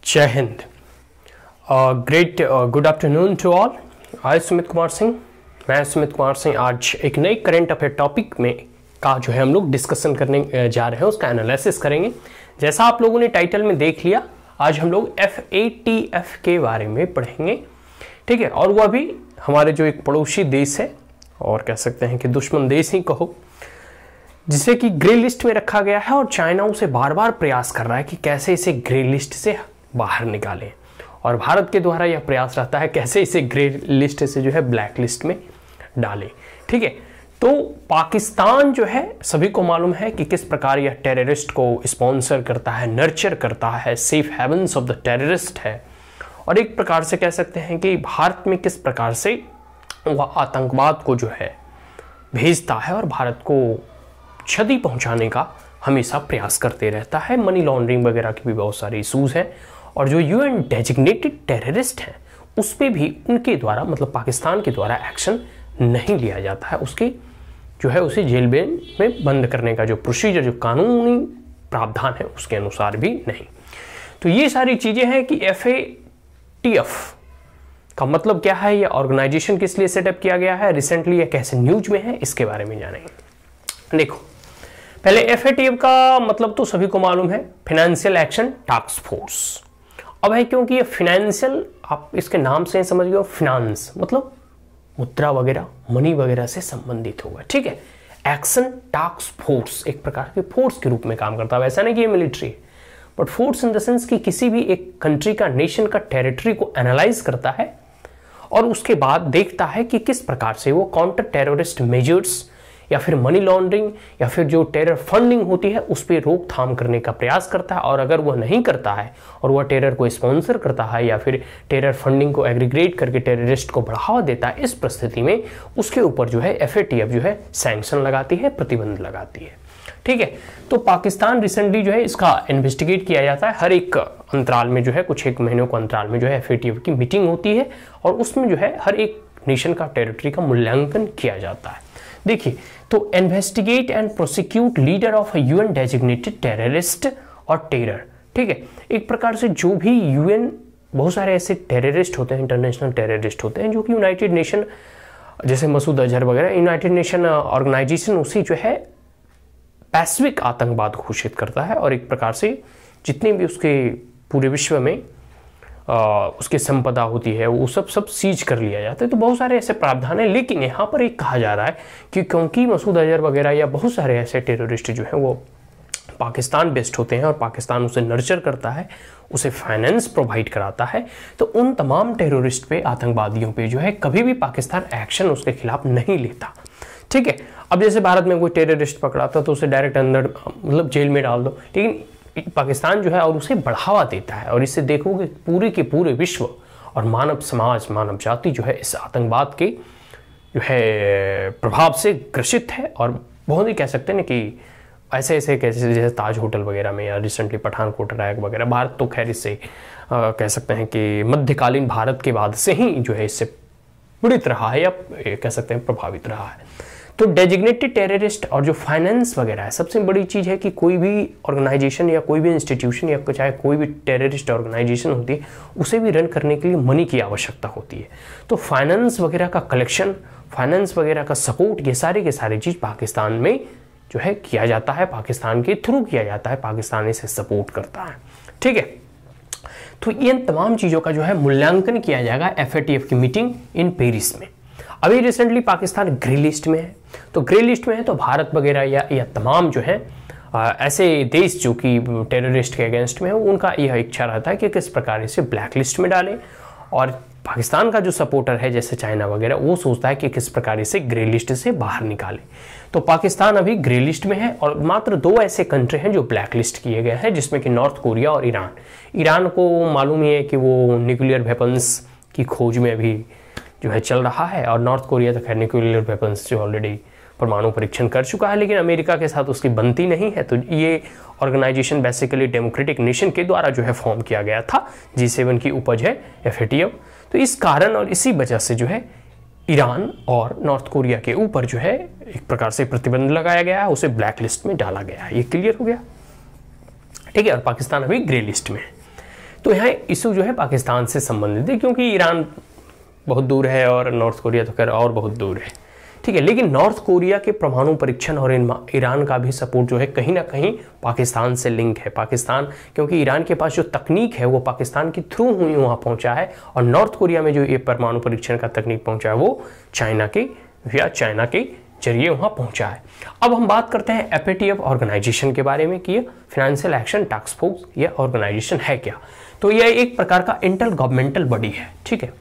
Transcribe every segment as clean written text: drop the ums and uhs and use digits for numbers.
जय Hind. Great good afternoon to all. आज सुमित कुमार सिंह, मैं सुमित कुमार सिंह आज एक नई करंट अफेयर टॉपिक में का जो है हम लोग डिस्कशन करने जा रहे हैं, उसका एनालिसिस करेंगे। जैसा आप लोगों ने टाइटल में देख लिया, आज हम लोग FATF के बारे में पढ़ेंगे, ठीक है। और वह भी हमारे जो एक पड़ोसी देश है, और कह सकते हैं कि दुश्मन देश ही कहो, जिसे कि ग्रे लिस्ट में रखा गया है और चाइना उसे बार बार प्रयास कर रहा है कि कैसे इसे ग्रे लिस्ट से बाहर निकालें, और भारत के द्वारा यह प्रयास रहता है कैसे इसे ग्रे लिस्ट से जो है ब्लैक लिस्ट में डालें, ठीक है। तो पाकिस्तान जो है सभी को मालूम है कि किस प्रकार यह टेररिस्ट को स्पॉन्सर करता है, नर्चर करता है, safe havens of the terrorist है, और एक प्रकार से कह सकते हैं कि भारत में किस प्रकार से वह आतंकवाद को जो है भेजता है और भारत को क्षति पहुंचाने का हमेशा प्रयास करते रहता है। मनी लॉन्ड्रिंग वगैरह के भी बहुत सारे इशूज हैं, और जो UN डेजिग्नेटेड टेररिस्ट हैं उस पर भी उनके द्वारा, मतलब पाकिस्तान के द्वारा एक्शन नहीं लिया जाता है। उसके जो है उसे जेल में बंद करने का जो प्रोसीजर, जो कानूनी प्रावधान है उसके अनुसार भी नहीं। तो ये सारी चीजें हैं कि FATF का मतलब क्या है, यह ऑर्गेनाइजेशन किस लिए सेटअप किया गया है, रिसेंटली यह कैसे न्यूज में है, इसके बारे में जानेंगे। देखो, पहले FATF का मतलब तो सभी को मालूम है, फाइनेंशियल एक्शन टास्क फोर्स। अब है क्योंकि ये फाइनेंशियल, आप इसके नाम से समझ गए, फाइनेंस मतलब मुद्रा वगैरह, मनी वगैरह से संबंधित होगा, ठीक है। एक्शन टास्क फोर्स एक प्रकार के फोर्स के रूप में काम करता है, वैसा नहीं कि ये military, but force in the sense कि किसी भी एक कंट्री का, नेशन का टेरिटरी को एनालाइज करता है और उसके बाद देखता है कि किस प्रकार से वो काउंटर टेररिस्ट मेजर्स या फिर मनी लॉन्ड्रिंग या फिर जो टेरर फंडिंग होती है उस पर रोकथाम करने का प्रयास करता है। और अगर वह नहीं करता है और वह टेरर को स्पॉन्सर करता है या फिर टेरर फंडिंग को एग्रीगेट करके टेररिस्ट को बढ़ावा देता है, इस परिस्थिति में उसके ऊपर जो है FATF जो है सैंक्शन लगाती है, प्रतिबंध लगाती है, ठीक है। तो पाकिस्तान रिसेंटली जो है इसका इन्वेस्टिगेट किया जाता है, हर एक अंतराल में जो है, कुछ एक महीनों को अंतराल में जो है FATF की मीटिंग होती है और उसमें जो है हर एक नेशन का टेरिटरी का मूल्यांकन किया जाता है। देखिए, तो investigate and prosecute leader of UN designated terrorist और टेरर, ठीक है। एक प्रकार से जो भी UN, बहुत सारे ऐसे टेररिस्ट होते हैं, इंटरनेशनल टेररिस्ट होते हैं जो कि यूनाइटेड नेशन, जैसे मसूद अजहर वगैरह, यूनाइटेड नेशन ऑर्गेनाइजेशन उसी जो है वैश्विक आतंकवाद घोषित करता है, और एक प्रकार से जितने भी उसके पूरे विश्व में उसकी संपदा होती है वो सब सीज कर लिया जाता है। तो बहुत सारे ऐसे प्रावधान है, लेकिन यहाँ पर एक कहा जा रहा है कि क्योंकि मसूद अजहर वगैरह या बहुत सारे ऐसे टेररिस्ट जो हैं वो पाकिस्तान बेस्ड होते हैं और पाकिस्तान उसे नर्चर करता है, उसे फाइनेंस प्रोवाइड कराता है, तो उन तमाम टेररिस्ट पे, आतंकवादियों पे जो है कभी भी पाकिस्तान एक्शन उसके खिलाफ नहीं लेता, ठीक है। अब जैसे भारत में कोई टेररिस्ट पकड़ाता तो उसे डायरेक्ट अंदर, मतलब जेल में डाल दो, लेकिन पाकिस्तान जो है और उसे बढ़ावा देता है, और इससे देखोगे पूरे के पूरे विश्व और मानव समाज, मानव जाति जो है इस आतंकवाद के जो है प्रभाव से ग्रसित है। और बहुत ही कह सकते हैं कि ऐसे कैसे जैसे ताज होटल वगैरह में या रिसेंटली पठानकोट रैग वगैरह, भारत तो खैर इससे कह सकते हैं कि मध्यकालीन भारत के बाद से ही जो है इससे पीड़ित रहा है या कह सकते हैं प्रभावित रहा है। तो डेजिग्नेटेड टेररिस्ट और जो फाइनेंस वगैरह है, सबसे बड़ी चीज़ है कि कोई भी ऑर्गेनाइजेशन या कोई भी इंस्टीट्यूशन या चाहे कोई भी टेररिस्ट ऑर्गेनाइजेशन होती है, उसे भी रन करने के लिए मनी की आवश्यकता होती है। तो फाइनेंस वगैरह का कलेक्शन, फाइनेंस वगैरह का सपोर्ट, ये सारे के सारे चीज़ पाकिस्तान में जो है किया जाता है, पाकिस्तान के थ्रू किया जाता है, पाकिस्तान इसे सपोर्ट करता है, ठीक है। तो इन तमाम चीज़ों का जो है मूल्यांकन किया जाएगा FATF की मीटिंग इन पेरिस में। अभी रिसेंटली पाकिस्तान ग्रे लिस्ट में है, तो ग्रे लिस्ट में है तो भारत वगैरह या तमाम जो है ऐसे देश जो कि टेररिस्ट के अगेंस्ट में है, उनका यह इच्छा रहता है कि किस प्रकार इसे ब्लैक लिस्ट में डालें, और पाकिस्तान का जो सपोर्टर है जैसे चाइना वगैरह, वो सोचता है कि किस प्रकार इसे ग्रे लिस्ट से बाहर निकाले। तो पाकिस्तान अभी ग्रे लिस्ट में है, और मात्र 2 ऐसे कंट्री हैं जो ब्लैक लिस्ट किए गए हैं, जिसमें कि नॉर्थ कोरिया और ईरान। ईरान को मालूम ही है कि वो न्यूक्लियर वेपन्स की खोज में अभी जो है चल रहा है, और नॉर्थ कोरिया तो खैर न्यूक्लियर वेपन्स जो ऑलरेडी परमाणु परीक्षण कर चुका है, लेकिन अमेरिका के साथ उसकी बनती नहीं है। तो ये ऑर्गेनाइजेशन बेसिकली डेमोक्रेटिक नेशन के द्वारा जो है फॉर्म किया गया था, G7 की उपज है FATF। तो इस कारण और इसी वजह से जो है ईरान और नॉर्थ कोरिया के ऊपर जो है एक प्रकार से प्रतिबंध लगाया गया है, उसे ब्लैक लिस्ट में डाला गया है। ये क्लियर हो गया, ठीक है। और पाकिस्तान अभी ग्रे लिस्ट में है। तो यहाँ इशू जो है पाकिस्तान से संबंधित है, क्योंकि ईरान बहुत दूर है और नॉर्थ कोरिया तो खैर और बहुत दूर है, ठीक है। लेकिन नॉर्थ कोरिया के परमाणु परीक्षण और ईरान का भी सपोर्ट जो है कहीं ना कहीं पाकिस्तान से लिंक है। पाकिस्तान, क्योंकि ईरान के पास जो तकनीक है वो पाकिस्तान के थ्रू हुई वहाँ पहुँचा है, और नॉर्थ कोरिया में जो ये परमाणु परीक्षण का तकनीक पहुँचा है वो चाइना के जरिए वहाँ पहुँचा है। अब हम बात करते हैं FATF ऑर्गेनाइजेशन के बारे में कि ये फाइनेंशियल एक्शन टास्क फोर्स ये ऑर्गेनाइजेशन है क्या। तो यह एक प्रकार का इंटर गवर्नमेंटल बॉडी है, ठीक है।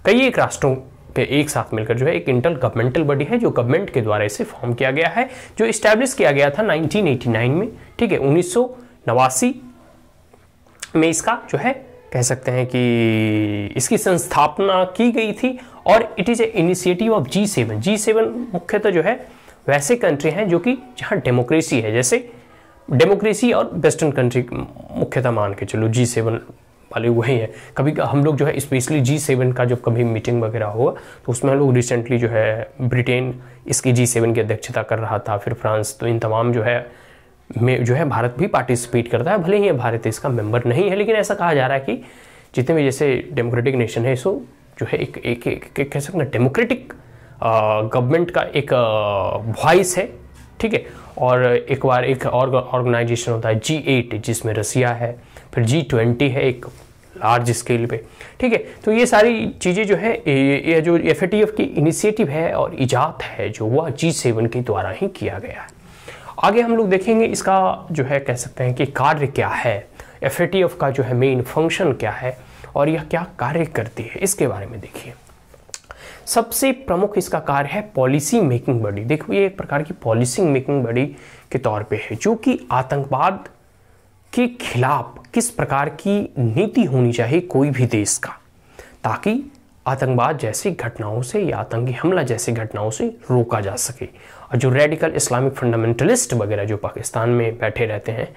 कई एक राष्ट्रों के एक साथ मिलकर जो है एक इंटर गवर्नमेंटल बॉडी है, जो गवर्नमेंट के द्वारा इसे फॉर्म किया गया है, जो इस्टेब्लिश किया गया था 1989 में, ठीक है। 1989 में इसका जो है कह सकते हैं कि इसकी संस्थापना की गई थी, और it is a initiative of G7। G7 मुख्यतः जो है वैसे कंट्री हैं जो कि जहाँ डेमोक्रेसी है, जैसे डेमोक्रेसी और वेस्टर्न कंट्री मुख्यतः मान के चलो G7 वाले वही है। कभी हम लोग जो है स्पेशली G7 का जब कभी मीटिंग वगैरह होगा तो उसमें हम लोग रिसेंटली जो है ब्रिटेन इसकी G7 की अध्यक्षता कर रहा था, फिर फ्रांस, तो इन तमाम जो है में जो है भारत भी पार्टिसिपेट करता है। भले ही भारत इसका मेंबर नहीं है, लेकिन ऐसा कहा जा रहा है कि जितने भी जैसे डेमोक्रेटिक नेशन है सो जो है एक कह सकते हैं डेमोक्रेटिक गवर्नमेंट का एक वॉइस है, ठीक है। और एक बार एक और ऑर्गेनाइजेशन होता है G8 जिसमें रसिया है, फिर G20 है एक लार्ज स्केल पे, ठीक है। तो ये सारी चीज़ें जो है ये जो FATF की इनिशिएटिव है और इजाद है जो वह G7 के द्वारा ही किया गया है। आगे हम लोग देखेंगे इसका जो है कह सकते हैं कि कार्य क्या है, FATF का जो है मेन फंक्शन क्या है और यह क्या कार्य करती है, इसके बारे में देखिए। सबसे प्रमुख इसका कार्य है पॉलिसी मेकिंग बॉडी। देखो ये एक प्रकार की पॉलिसी मेकिंग बॉडी के तौर पे है, जो कि आतंकवाद के खिलाफ किस प्रकार की नीति होनी चाहिए कोई भी देश का, ताकि आतंकवाद जैसी घटनाओं से या आतंकी हमला जैसी घटनाओं से रोका जा सके। और जो रेडिकल इस्लामिक फंडामेंटलिस्ट वगैरह जो पाकिस्तान में बैठे रहते हैं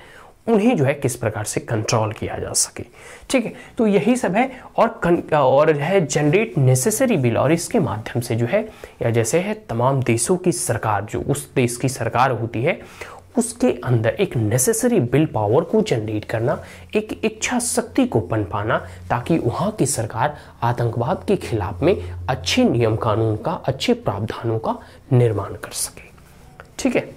उन्हें जो है किस प्रकार से कंट्रोल किया जा सके, ठीक है। तो यही सब है। और है जनरेट नेसेसरी बिल, और इसके माध्यम से जो है या जैसे है तमाम देशों की सरकार, जो उस देश की सरकार होती है उसके अंदर एक नेसेसरी बिल पावर को जनरेट करना, एक इच्छा शक्ति को पनपाना, ताकि वहाँ की सरकार आतंकवाद के खिलाफ में अच्छे नियम कानून का, अच्छे प्रावधानों का निर्माण कर सके, ठीक है।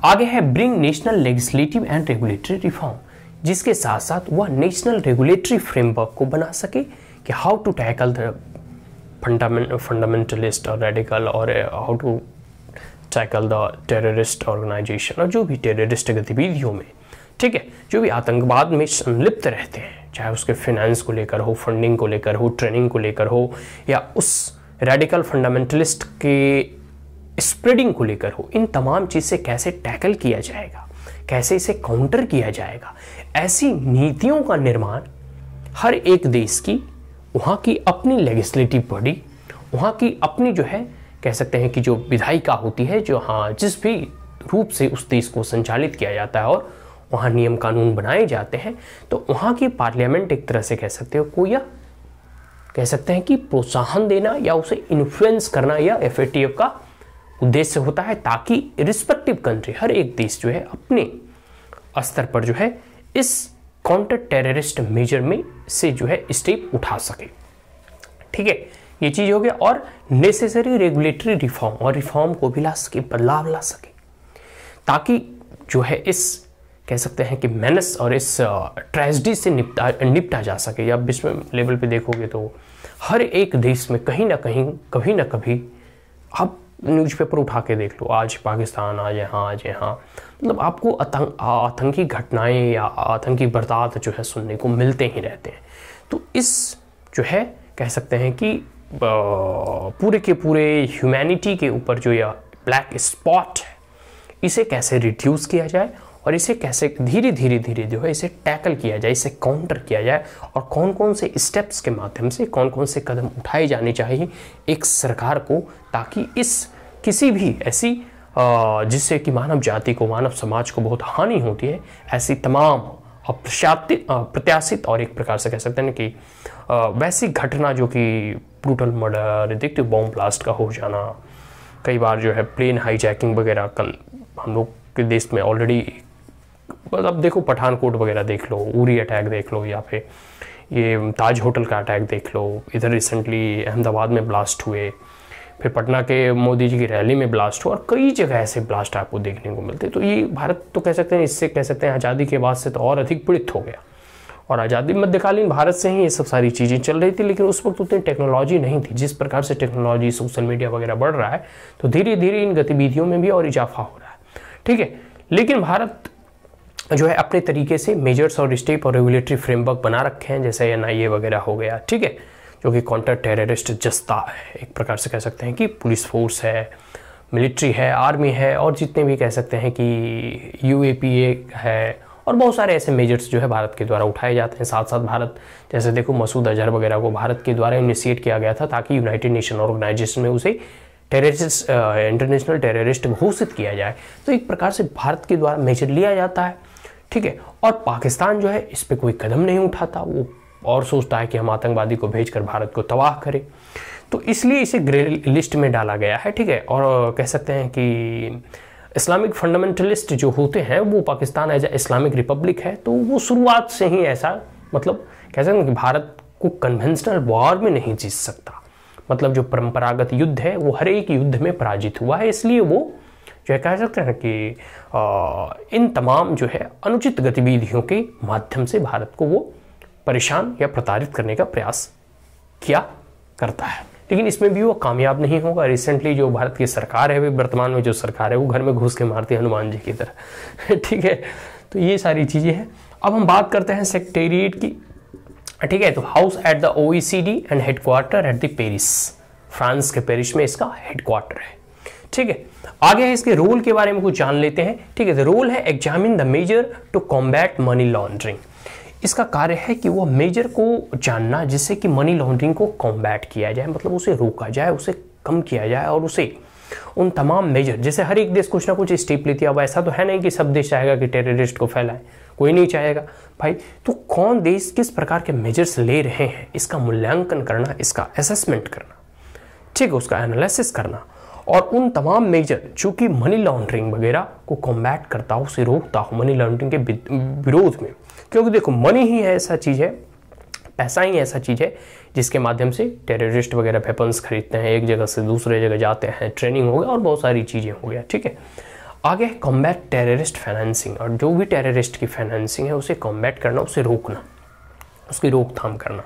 आगे है bring national legislative and regulatory reform, जिसके साथ साथ वह नेशनल रेगुलेटरी फ्रेमवर्क को बना सके कि how to tackle the fundamentalist और रेडिकल, और how to tackle the terrorist organisation, और जो भी टेररिस्ट गतिविधियों में, ठीक है, जो भी आतंकवाद में संलिप्त रहते हैं, चाहे उसके फाइनेंस को लेकर हो, फंडिंग को लेकर हो, ट्रेनिंग को लेकर हो, या उस रेडिकल फंडामेंटलिस्ट के स्प्रेडिंग को लेकर हो, इन तमाम चीज़ से कैसे टैकल किया जाएगा, कैसे इसे काउंटर किया जाएगा, ऐसी नीतियों का निर्माण हर एक देश की, वहाँ की अपनी लेजिस्लेटिव बॉडी, वहाँ की अपनी जो है कह सकते हैं कि जो विधायिका होती है, जो जिस भी रूप से उस देश को संचालित किया जाता है और वहाँ नियम कानून बनाए जाते हैं, तो वहाँ की पार्लियामेंट एक तरह से कह सकते हो को, या कह सकते हैं कि प्रोत्साहन देना या उसे इन्फ्लुएंस करना, या FATF का उद्देश्य होता है, ताकि रिस्पेक्टिव कंट्री, हर एक देश जो है अपने स्तर पर जो है इस काउंटर टेररिस्ट मेजर में से जो है स्टेप उठा सके, ठीक है। ये चीज़ हो गया। और नेसेसरी रेगुलेटरी रिफॉर्म, और रिफॉर्म को भी ला सके, बदलाव ला सके, ताकि जो है इस कह सकते हैं कि मेनस और इस ट्रेजेडी से निपटा जा सके। या विश्व लेवल पे देखोगे तो हर एक देश में कहीं ना कहीं, कभी ना कभी, आप न्यूज़पेपर उठा के देख लो, आज पाकिस्तान, आज यहाँ, मतलब आपको आतंकी घटनाएं या आतंकी बर्ताव जो है सुनने को मिलते ही रहते हैं। तो इस जो है कह सकते हैं कि पूरे के पूरे ह्यूमैनिटी के ऊपर जो यह ब्लैक स्पॉट है, इसे कैसे रिड्यूस किया जाए और इसे कैसे धीरे धीरे जो है इसे टैकल किया जाए, इसे काउंटर किया जाए, और कौन कौन से स्टेप्स के माध्यम से कौन कौन से कदम उठाए जाने चाहिए एक सरकार को, ताकि इस किसी भी ऐसी जिससे कि मानव जाति को, मानव समाज को बहुत हानि होती है, ऐसी तमाम प्रत्याशित और एक प्रकार से कह सकते हैं कि वैसी घटना जो कि ब्रूटल मर्डर, देखते बॉम्ब ब्लास्ट का हो जाना, कई बार जो है प्लेन हाईजैकिंग वगैरह हम लोग के देश में ऑलरेडी मतलब देखो पठानकोट वगैरह देख लो, उरी अटैक देख लो, या फिर ये ताज होटल का अटैक देख लो, इधर रिसेंटली अहमदाबाद में ब्लास्ट हुए, फिर पटना के मोदी जी की रैली में ब्लास्ट हुआ, और कई जगह ऐसे ब्लास्ट आपको देखने को मिलते। तो ये भारत तो कह सकते हैं, इससे कह सकते हैं आज़ादी के बाद से तो और अधिक पीड़ित हो गया। और आज़ादी मध्यकालीन भारत से ही ये सब सारी चीज़ें चल रही थी, लेकिन उस वक्त उतनी टेक्नोलॉजी नहीं थी। जिस प्रकार से टेक्नोलॉजी, सोशल मीडिया वगैरह बढ़ रहा है, तो धीरे धीरे इन गतिविधियों में भी और इजाफा हो रहा है, ठीक है। लेकिन भारत जो है अपने तरीके से मेजर्स और स्टेप और रेगुलेटरी फ्रेमवर्क बना रखे हैं, जैसे NIA वगैरह हो गया, ठीक है, जो कि काउंटर टेररिस्ट जस्ता है, एक प्रकार से कह सकते हैं कि पुलिस फोर्स है, मिलिट्री है, आर्मी है, और जितने भी कह सकते हैं कि UAPA है, और बहुत सारे ऐसे मेजर्स जो है भारत के द्वारा उठाए जाते हैं। साथ साथ भारत, जैसे देखो मसूद अजहर वगैरह को भारत के द्वारा इनिशिएट किया गया था, ताकि यूनाइटेड नेशन ऑर्गेनाइजेशन में उसे टेररिस्ट, इंटरनेशनल टेररिस्ट घोषित किया जाए। तो एक प्रकार से भारत के द्वारा मेजर लिया जाता है, ठीक है। और पाकिस्तान जो है इस पर कोई कदम नहीं उठाता, वो और सोचता है कि हम आतंकवादी को भेजकर भारत को तबाह करें। तो इसलिए इसे ग्रे लिस्ट में डाला गया है, ठीक है। और कह सकते हैं कि इस्लामिक फंडामेंटलिस्ट जो होते हैं, वो Pakistan as a Islamic republic है, तो वो शुरुआत से ही ऐसा, मतलब कह सकते हैं कि भारत को कन्वेंशनल वॉर में नहीं जीत सकता। मतलब जो परंपरागत युद्ध है वो हर एक युद्ध में पराजित हुआ है, इसलिए वो जो है कह सकते हैं कि इन तमाम जो है अनुचित गतिविधियों के माध्यम से भारत को वो परेशान या प्रताड़ित करने का प्रयास किया करता है। लेकिन इसमें भी वो कामयाब नहीं होगा। रिसेंटली जो भारत की सरकार है, वर्तमान में जो सरकार है, वो घर में घुस के मारती है हनुमान जी की तरह, ठीक है। तो ये सारी चीज़ें हैं। अब हम बात करते हैं सेक्रेटेरिएट की, ठीक है। तो house at the OECD and headquarter at the Paris, France के पेरिस में इसका हेडक्वार्टर है, ठीक है। आगे है इसके रोल के बारे में कुछ जान लेते हैं, ठीक है। रोल है examine the measure to combat money laundering. इसका कार्य है कि वो मेजर को जानना, जिससे कि मनी लॉन्ड्रिंग को कॉम्बैट किया जाए, मतलब उसे रोका जाए, उसे कम किया जाए, और उसे उन तमाम मेजर, जैसे हर एक देश कुछ ना कुछ स्टेप लेती है। अब ऐसा तो है नहीं कि सब देश चाहेगा कि टेररिस्ट को फैलाए, कोई नहीं चाहेगा भाई। तो कौन देश किस प्रकार के मेजर्स ले रहे हैं, इसका मूल्यांकन करना, इसका असेसमेंट करना, ठीक है, उसका एनालिसिस करना, और उन तमाम मेजर जो कि मनी लॉन्ड्रिंग वगैरह को कॉम्बैट करता हो, उसे रोकता हो मनी लॉन्ड्रिंग के विरोध में। क्योंकि देखो मनी ही है ऐसा चीज़ है, पैसा ही ऐसा चीज़ है जिसके माध्यम से टेररिस्ट वगैरह वेपन्स खरीदते हैं, एक जगह से दूसरे जगह जाते हैं, ट्रेनिंग हो गया और बहुत सारी चीज़ें हो गया, ठीक है। आगे कॉम्बैट टेररिस्ट फाइनेंसिंग, और जो भी टेररिस्ट की फाइनेंसिंग है उसे कॉम्बैट करना, उसे रोकना, उसकी रोकथाम करना,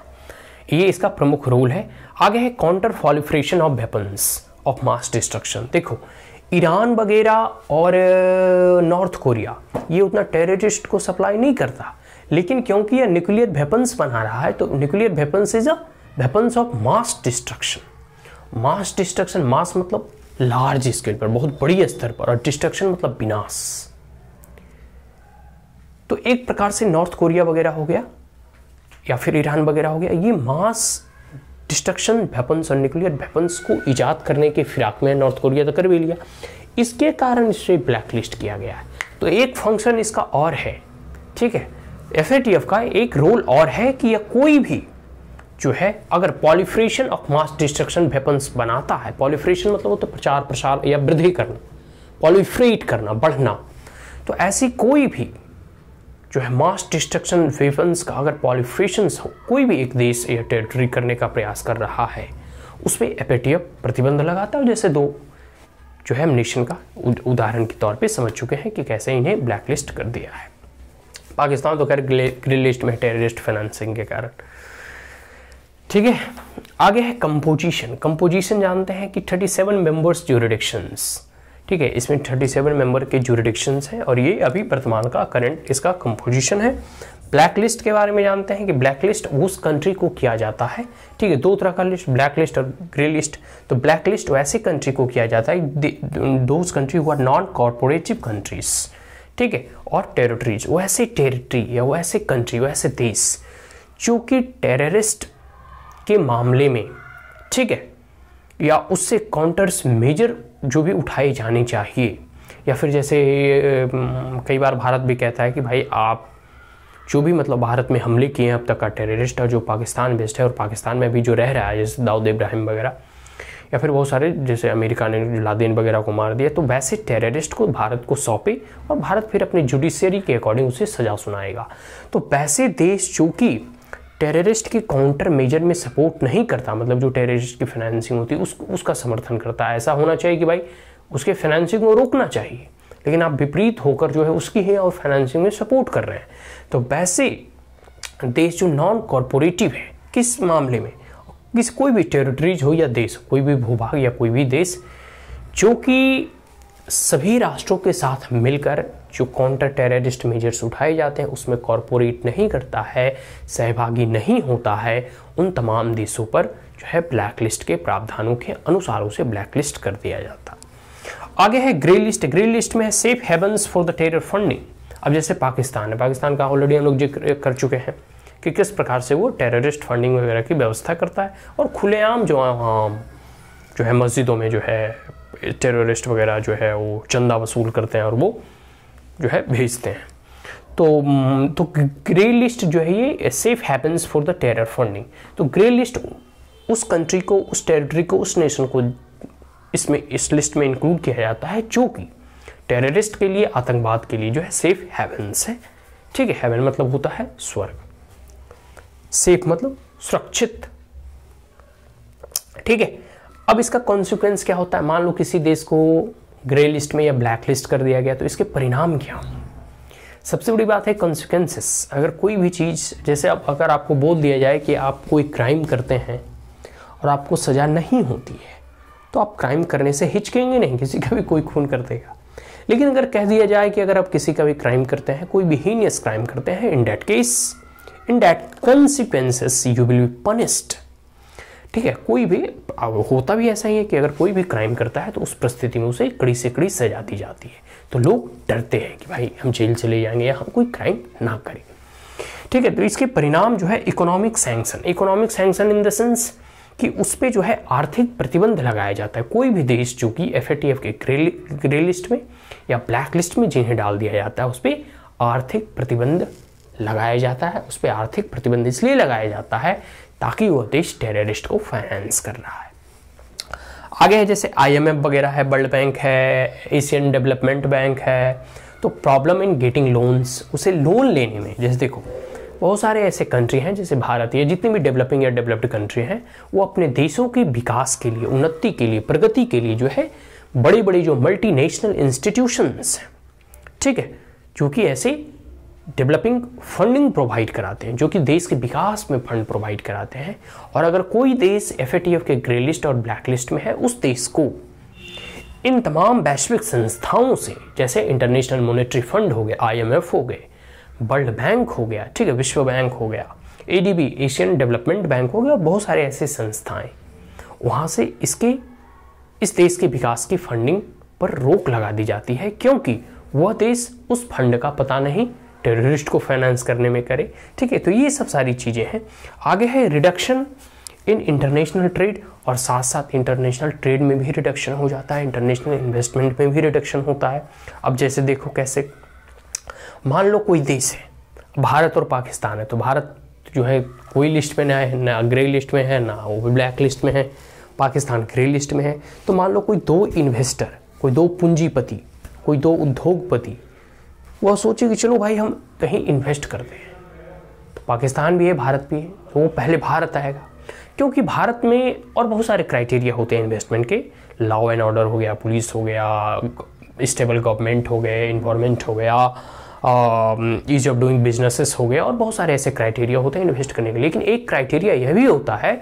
ये इसका प्रमुख रोल है। आगे है counter proliferation of weapons of mass destruction. देखो ईरान वगैरह और नॉर्थ कोरिया ये उतना टेररिस्ट को सप्लाई नहीं करता, लेकिन क्योंकि ये न्यूक्लियर वेपन्स बना रहा है, तो nuclear weapons is a weapons of mass destruction. Mass destruction, mass मतलब लार्ज स्केल पर, बहुत बड़ी स्तर पर, और डिस्ट्रक्शन मतलब विनाश। तो एक प्रकार से नॉर्थ कोरिया वगैरह हो गया या फिर ईरान वगैरह हो गया, ये मास डिस्ट्रक्शन वेपन्स और न्यूक्लियर वेपन्स को ईजाद करने के फिराक में, नॉर्थ कोरिया तो कर भी लिया, इसके कारण इसे ब्लैकलिस्ट किया गया है। तो एक फंक्शन इसका और है, ठीक है, FATF का एक रोल और है कि यह कोई भी जो है अगर पॉलिफ्रेशन ऑफ मास डिस्ट्रक्शन वेपन्स बनाता है, पॉलिफ्रेशन मतलब होता है प्रचार प्रसार या वृद्धि करना, पॉलिफ्रेट करना, बढ़ना, तो ऐसी कोई भी जो है मास डिस्ट्रक्शन वेपन्स का अगर पॉलिफ्रेशंस हो, कोई भी एक देश या टेरिटरी करने का प्रयास कर रहा है, उस पर FATF प्रतिबंध लगाता है। जैसे दो जो है हम नेशन का उदाहरण के तौर पे समझ चुके हैं कि कैसे इन्हें ब्लैकलिस्ट कर दिया है। पाकिस्तान तो खैर ग्रे लिस्ट में टेररिस्ट फाइनेंसिंग के कारण, ठीक है। आगे है कंपोजिशन। कंपोजिशन जानते हैं कि 37 मेंबर्स ज्यूरिडिक्शंस, ठीक है, इसमें 37 मेंबर के ज्यूरिडिक्शंस हैं, और ये अभी वर्तमान का करंट इसका कंपोजिशन है। ब्लैक लिस्ट के बारे में जानते हैं कि ब्लैक लिस्ट उस कंट्री को किया जाता है, ठीक है, दो तरह का लिस्ट, ब्लैक लिस्ट और ग्रे लिस्ट। तो ब्लैक लिस्ट वैसे कंट्री को किया जाता है those country who are non corporative countries, ठीक है, और टेरिटरीज, वैसे टेरिटरी या वैसे कंट्री, वैसे देश जो कि टेररिस्ट के मामले में, ठीक है, या उससे काउंटर्स मेजर जो भी उठाए जाने चाहिए, या फिर जैसे कई बार भारत भी कहता है कि भाई आप जो भी मतलब भारत में हमले किए हैं अब तक का टेररिस्ट, और जो पाकिस्तान बेस्ड है और पाकिस्तान में भी जो रह रहा है, जैसे दाऊद इब्राहिम वगैरह, या फिर बहुत सारे जैसे अमेरिका ने लादेन वगैरह को मार दिया, तो वैसे टेररिस्ट को भारत को सौंपे और भारत फिर अपनी जुडिशियरी के अकॉर्डिंग उसे सजा सुनाएगा। तो वैसे देश जो कि टेररिस्ट के काउंटर मेजर में सपोर्ट नहीं करता, मतलब जो टेररिस्ट की फाइनेंसिंग होती है उसका समर्थन करता है, ऐसा होना चाहिए कि भाई उसके फाइनेंसिंग को रोकना चाहिए, लेकिन आप विपरीत होकर जो है उसकी ही और फाइनेंसिंग में सपोर्ट कर रहे हैं। तो वैसे देश जो नॉन कॉरपोरेटिव है, किस मामले में, कोई भी टेरिटरीज हो या देश, कोई भी भूभाग या कोई भी देश जो कि सभी राष्ट्रों के साथ मिलकर जो काउंटर टेररिस्ट मेजर्स उठाए जाते हैं उसमें कॉरपोरेट नहीं करता है, सहभागी नहीं होता है, उन तमाम देशों पर जो है ब्लैक लिस्ट के प्रावधानों के अनुसार उसे ब्लैक लिस्ट कर दिया जाता। आगे है ग्रे लिस्ट। ग्रे लिस्ट में है safe havens for the terror funding. अब जैसे पाकिस्तान है, पाकिस्तान का ऑलरेडी हम लोग जिक्र कर चुके हैं कि किस प्रकार से वो टेररिस्ट फंडिंग वगैरह की व्यवस्था करता है और खुलेआम जो है मस्जिदों में जो है टेररिस्ट वगैरह जो है वो चंदा वसूल करते हैं और वो जो है भेजते हैं। तो ग्रे लिस्ट जो है ये safe happens for the terror funding. तो ग्रे लिस्ट उस कंट्री को, उस टेरिटरी को, उस नेशन को इस लिस्ट में इंक्लूड किया जाता है जो कि टेररिस्ट के लिए, आतंकवाद के लिए जो है सेफ हेवन्स है। ठीक है, हेवन मतलब होता है स्वर्ग, सेफ मतलब सुरक्षित। ठीक है, अब इसका कॉन्सिक्वेंस क्या होता है? मान लो किसी देश को ग्रे लिस्ट में या ब्लैक लिस्ट कर दिया गया, तो इसके परिणाम क्या हों? सबसे बड़ी बात है कॉन्सिक्वेंसेस। अगर कोई भी चीज़, जैसे अब अगर आपको बोल दिया जाए कि आप कोई क्राइम करते हैं और आपको सज़ा नहीं होती है, तो आप क्राइम करने से हिचकेंगे नहीं, किसी का भी कोई खून कर देगा। लेकिन अगर कह दिया जाए कि अगर आप किसी का भी क्राइम करते हैं, कोई भी हीनियस क्राइम करते हैं, in that consequences you will be punished। ठीक है, कोई भी होता भी ऐसा ही है कि अगर कोई भी क्राइम करता है तो उस परिस्थिति में उसे कड़ी से कड़ी सजा दी जाती है। तो लोग डरते हैं कि भाई हम जेल चले जाएंगे या हम कोई क्राइम ना करें। ठीक है, तो इसके परिणाम जो है economic sanction in the sense कि उस पर जो है आर्थिक प्रतिबंध लगाया जाता है। कोई भी देश जो कि FATF के ग्रे लिस्ट में या ब्लैक लिस्ट में जिन्हें डाल दिया जाता है, उस पर आर्थिक प्रतिबंध लगाया जाता है। उस पर आर्थिक प्रतिबंध इसलिए लगाया जाता है ताकि वह देश टेररिस्ट को फाइनेंस कर रहा है। आगे है जैसे IMF वगैरह है, वर्ल्ड बैंक है, एशियन डेवलपमेंट बैंक है। तो प्रॉब्लम इन गेटिंग लोन्स, उसे लोन लेने में, जैसे देखो बहुत सारे ऐसे कंट्री हैं जैसे भारत या जितनी भी डेवलपिंग या डेवलप्ड कंट्री हैं, वो अपने देशों के विकास के लिए, उन्नति के लिए, प्रगति के लिए जो है बड़ी बड़ी जो मल्टीनेशनल इंस्टीट्यूशंस हैं, ठीक है, जो कि ऐसे डेवलपिंग फंडिंग प्रोवाइड कराते हैं, जो कि देश के विकास में फंड प्रोवाइड कराते हैं। और अगर कोई देश FATF के ग्रे लिस्ट और ब्लैक लिस्ट में है, उस देश को इन तमाम वैश्विक संस्थाओं से, जैसे इंटरनेशनल मॉनेटरी फंड हो गया, IMF हो गए, वर्ल्ड बैंक हो गया, ठीक है, विश्व बैंक हो गया, ADB एशियन डेवलपमेंट बैंक हो गया, और बहुत सारे ऐसे संस्थाएं, वहाँ से इस देश के विकास की फंडिंग पर रोक लगा दी जाती है, क्योंकि वह देश उस फंड का पता नहीं टेररिस्ट को फाइनेंस करने में करे। ठीक है, तो ये सब सारी चीज़ें हैं। आगे है रिडक्शन इन इंटरनेशनल ट्रेड, और साथ साथ इंटरनेशनल ट्रेड में भी रिडक्शन हो जाता है, इंटरनेशनल इन्वेस्टमेंट में भी रिडक्शन होता है। अब जैसे देखो कैसे, मान लो कोई देश है, भारत और पाकिस्तान है, तो भारत जो है कोई लिस्ट में ना ग्रे लिस्ट में है, ना वो ब्लैक लिस्ट में है, पाकिस्तान ग्रे लिस्ट में है। तो मान लो कोई दो इन्वेस्टर, कोई दो पूंजीपति, कोई दो उद्योगपति, वह सोचे कि चलो भाई हम कहीं इन्वेस्ट करते हैं, तो पाकिस्तान भी है, भारत भी है, तो वो पहले भारत आएगा, क्योंकि भारत में और बहुत सारे क्राइटेरिया होते हैं इन्वेस्टमेंट के, लॉ एंड ऑर्डर हो गया, पुलिस हो गया, स्टेबल गवर्नमेंट हो गए, इन्वायरमेंट हो गया, ईज ऑफ डूइंग बिजनेसेस हो गया, और बहुत सारे ऐसे क्राइटेरिया होते हैं इन्वेस्ट करने के। लेकिन एक क्राइटेरिया यह भी होता है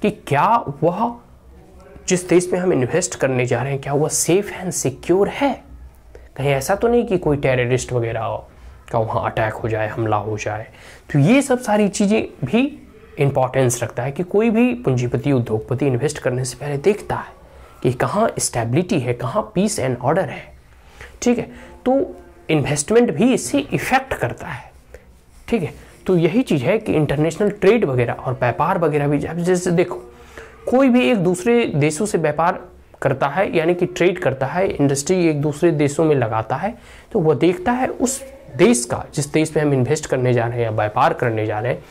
कि क्या वह जिस देश में हम इन्वेस्ट करने जा रहे हैं, क्या वह सेफ एंड सिक्योर है? कहीं ऐसा तो नहीं कि कोई टेररिस्ट वगैरह का वहाँ अटैक हो जाए, हमला हो जाए। तो ये सब सारी चीज़ें भी इंपॉर्टेंस रखता है कि कोई भी पूंजीपति, उद्योगपति इन्वेस्ट करने से पहले देखता है कि कहाँ स्टेबिलिटी है, कहाँ पीस एंड ऑर्डर है। ठीक है, तो इन्वेस्टमेंट भी इससे इफेक्ट करता है। ठीक है, तो यही चीज़ है कि इंटरनेशनल ट्रेड वगैरह और व्यापार वगैरह भी, जैसे देखो कोई भी एक दूसरे देशों से व्यापार करता है, यानी कि ट्रेड करता है, इंडस्ट्री एक दूसरे देशों में लगाता है, तो वह देखता है उस देश का, जिस देश में हम इन्वेस्ट करने जा रहे हैं या व्यापार करने जा रहे हैं,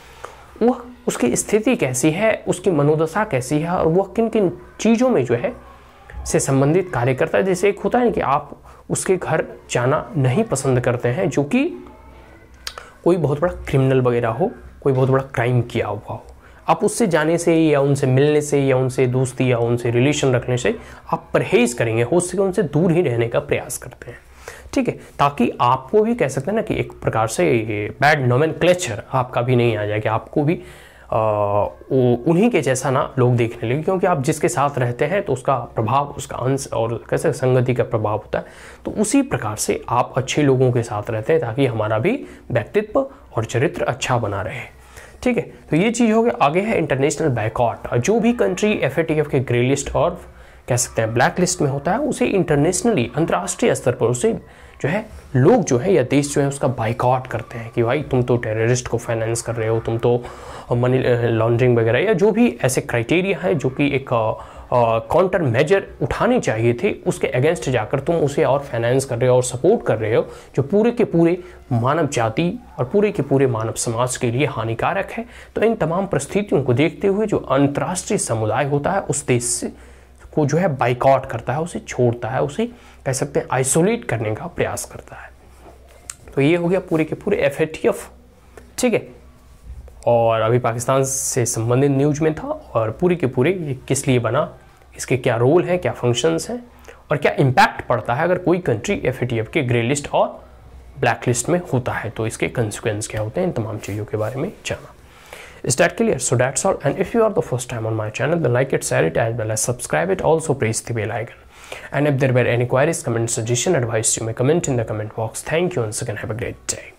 वह उसकी स्थिति कैसी है, उसकी मनोदशा कैसी है और वह किन किन चीज़ों में जो है से संबंधित कार्य करता है। जैसे एक होता है कि आप उसके घर जाना नहीं पसंद करते हैं जो कि कोई बहुत बड़ा क्रिमिनल वगैरह हो, कोई बहुत बड़ा क्राइम किया हुआ हो, आप उससे जाने से या उनसे मिलने से या उनसे दोस्ती या उनसे रिलेशन रखने से आप परहेज करेंगे, हो सके उनसे दूर ही रहने का प्रयास करते हैं, ठीक है, ताकि आपको भी कह सकते हैं ना कि एक प्रकार से बैड नोमेनक्लेचर आपका भी नहीं आ जाए, कि आपको भी उन्हीं के जैसा ना लोग देखने लगे, क्योंकि आप जिसके साथ रहते हैं तो उसका प्रभाव, उसका अंश और कैसे संगति का प्रभाव होता है। तो उसी प्रकार से आप अच्छे लोगों के साथ रहते हैं ताकि हमारा भी व्यक्तित्व और चरित्र अच्छा बना रहे, ठीक है। तो ये चीज़ हो गया। आगे है इंटरनेशनल बायकॉट। जो भी कंट्री FATF के ग्रे लिस्ट और कह सकते हैं ब्लैक लिस्ट में होता है, उसे इंटरनेशनली, अंतर्राष्ट्रीय स्तर पर उसे जो है लोग जो है या देश जो है उसका बाइकआउट करते हैं कि भाई तुम तो टेररिस्ट को फाइनेंस कर रहे हो, तुम तो मनी लॉन्ड्रिंग वगैरह या जो भी ऐसे क्राइटेरिया है जो कि एक काउंटर मेजर उठाने चाहिए थे, उसके अगेंस्ट जाकर तुम उसे और फाइनेंस कर रहे हो और सपोर्ट कर रहे हो, जो पूरे के पूरे मानव जाति और पूरे के पूरे मानव समाज के लिए हानिकारक है। तो इन तमाम परिस्थितियों को देखते हुए जो अंतर्राष्ट्रीय समुदाय होता है उस देश से को जो है बाइकआउट करता है, उसे छोड़ता है, उसे कह सकते हैं आइसोलेट करने का प्रयास करता है। तो ये हो गया पूरे के पूरे FATF, ठीक है। और अभी पाकिस्तान से संबंधित न्यूज में था और पूरे के पूरे ये किस लिए बना, इसके क्या रोल है, क्या फंक्शंस हैं और क्या इम्पैक्ट पड़ता है अगर कोई कंट्री FATF के ग्रे लिस्ट और ब्लैक लिस्ट में होता है, तो इसके कंसिक्वेंस क्या होते हैं, इन तमाम चीज़ों के बारे में जाना। Is that clear? So that's all. And if you are the first time on my channel, then like it, share it, as well as subscribe it. Also press the bell icon. And if there were any queries, comments, suggestion, advice, you may comment in the comment box. Thank you once again. Have a great day.